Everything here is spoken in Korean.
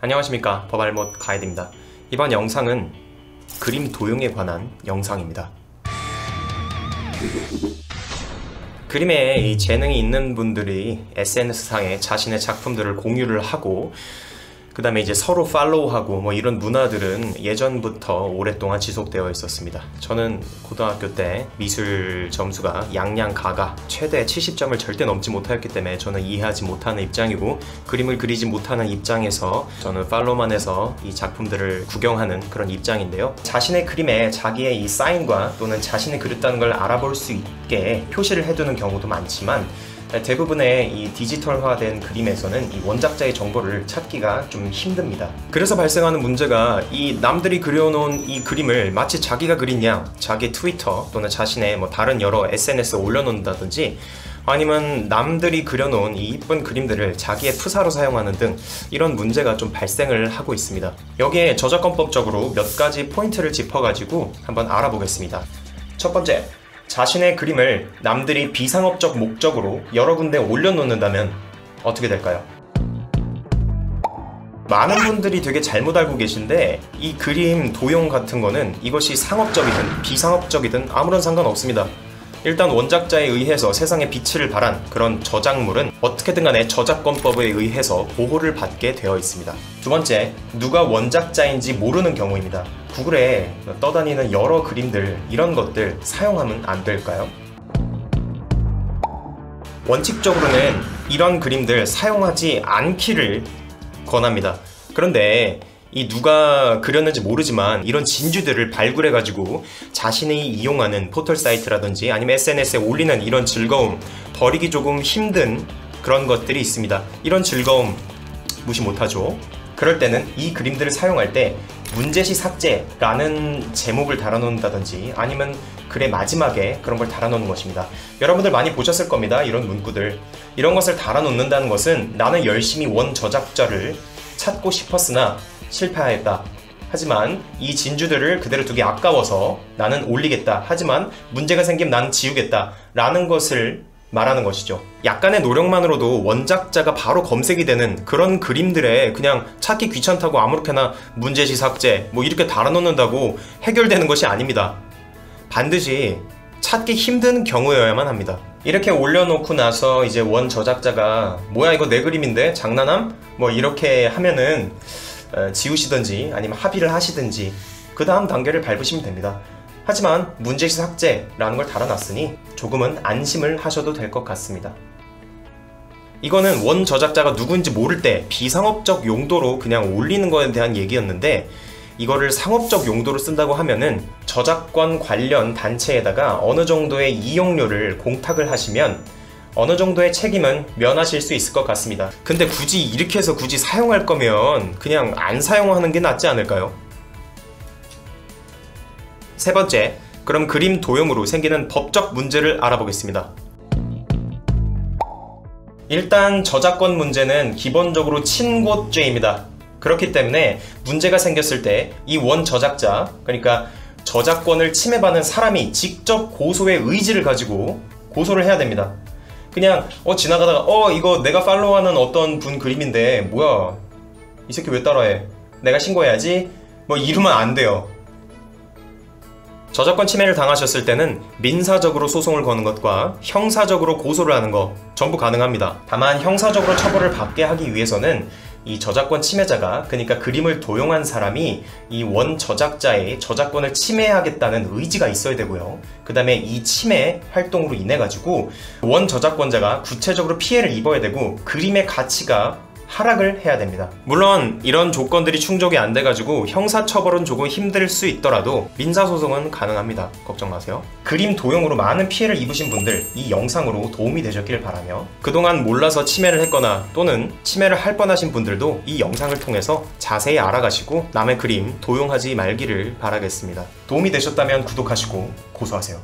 안녕하십니까, 법알못 가이드입니다. 이번 영상은 그림 도용에 관한 영상입니다. 그림에 이 재능이 있는 분들이 SNS상에 자신의 작품들을 공유를 하고 그 다음에 이제 서로 팔로우하고 뭐 이런 문화들은 예전부터 오랫동안 지속되어 있었습니다. 저는 고등학교 때 미술 점수가 양양가가 최대 70점을 절대 넘지 못하였기 때문에 저는 이해하지 못하는 입장이고, 그림을 그리지 못하는 입장에서 저는 팔로우만 해서 이 작품들을 구경하는 그런 입장인데요. 자신의 그림에 자기의 이 사인과 또는 자신이 그렸다는 걸 알아볼 수 있게 표시를 해두는 경우도 많지만, 대부분의 이 디지털화된 그림에서는 이 원작자의 정보를 찾기가 좀 힘듭니다. 그래서 발생하는 문제가, 이 남들이 그려놓은 이 그림을 마치 자기가 그린 양 자기 트위터 또는 자신의 뭐 다른 여러 SNS에 올려놓는다든지, 아니면 남들이 그려놓은 이 이쁜 그림들을 자기의 프사로 사용하는 등 이런 문제가 좀 발생을 하고 있습니다. 여기에 저작권법적으로 몇 가지 포인트를 짚어가지고 한번 알아보겠습니다. 첫 번째, 자신의 그림을 남들이 비상업적 목적으로 여러 군데 올려놓는다면 어떻게 될까요? 많은 분들이 되게 잘못 알고 계신데, 이 그림 도용 같은 거는 이것이 상업적이든 비상업적이든 아무런 상관없습니다. 일단 원작자에 의해서 세상에 빛을 발한 그런 저작물은 어떻게든 간에 저작권법에 의해서 보호를 받게 되어 있습니다. 두 번째, 누가 원작자인지 모르는 경우입니다. 구글에 떠다니는 여러 그림들, 이런 것들 사용하면 안 될까요? 원칙적으로는 이런 그림들 사용하지 않기를 권합니다. 그런데 이 누가 그렸는지 모르지만 이런 진주들을 발굴해가지고 자신이 이용하는 포털 사이트라든지 아니면 SNS에 올리는 이런 즐거움, 버리기 조금 힘든 그런 것들이 있습니다. 이런 즐거움 무시 못하죠. 그럴 때는 이 그림들을 사용할 때 문제시 삭제라는 제목을 달아놓는다든지 아니면 글의 마지막에 그런 걸 달아놓는 것입니다. 여러분들 많이 보셨을 겁니다. 이런 문구들. 이런 것을 달아놓는다는 것은 나는 열심히 원 저작자를 찾고 싶었으나 실패하였다. 하지만 이 진주들을 그대로 두기 아까워서 나는 올리겠다. 하지만 문제가 생기면 나는 지우겠다. 라는 것을 말하는 것이죠. 약간의 노력만으로도 원작자가 바로 검색이 되는 그런 그림들에 그냥 찾기 귀찮다고 아무렇게나 문제시 삭제 뭐 이렇게 달아놓는다고 해결되는 것이 아닙니다. 반드시 찾기 힘든 경우여야만 합니다. 이렇게 올려놓고 나서 이제 원 저작자가 뭐야 이거 내 그림인데 장난함? 뭐 이렇게 하면은 지우시든지 아니면 합의를 하시든지 그 다음 단계를 밟으시면 됩니다. 하지만 문제시 삭제라는 걸 달아놨으니 조금은 안심을 하셔도 될 것 같습니다. 이거는 원 저작자가 누구인지 모를 때 비상업적 용도로 그냥 올리는 거에 대한 얘기였는데, 이거를 상업적 용도로 쓴다고 하면은 저작권 관련 단체에다가 어느 정도의 이용료를 공탁을 하시면 어느 정도의 책임은 면하실 수 있을 것 같습니다. 근데 굳이 이렇게 해서 굳이 사용할 거면 그냥 안 사용하는 게 낫지 않을까요? 세 번째, 그럼 그림 도용으로 생기는 법적 문제를 알아보겠습니다. 일단 저작권 문제는 기본적으로 친고죄입니다. 그렇기 때문에 문제가 생겼을 때 이 원 저작자, 그러니까 저작권을 침해받는 사람이 직접 고소의 의지를 가지고 고소를 해야 됩니다. 그냥 지나가다가 이거 내가 팔로우하는 어떤 분 그림인데 뭐야 이 새끼 왜 따라해, 내가 신고해야지, 뭐 이러면 안 돼요. 저작권 침해를 당하셨을 때는 민사적으로 소송을 거는 것과 형사적으로 고소를 하는 것 전부 가능합니다. 다만 형사적으로 처벌을 받게 하기 위해서는 이 저작권 침해자가, 그러니까 그림을 도용한 사람이 이 원 저작자의 저작권을 침해하겠다는 의지가 있어야 되고요. 그 다음에 이 침해 활동으로 인해 가지고 원 저작권자가 구체적으로 피해를 입어야 되고 그림의 가치가 하락을 해야 됩니다. 물론 이런 조건들이 충족이 안 돼가지고 형사처벌은 조금 힘들 수 있더라도 민사소송은 가능합니다. 걱정 마세요. 그림 도용으로 많은 피해를 입으신 분들, 이 영상으로 도움이 되셨길 바라며, 그동안 몰라서 침해를 했거나 또는 침해를 할 뻔하신 분들도 이 영상을 통해서 자세히 알아가시고 남의 그림 도용하지 말기를 바라겠습니다. 도움이 되셨다면 구독하시고 고소하세요.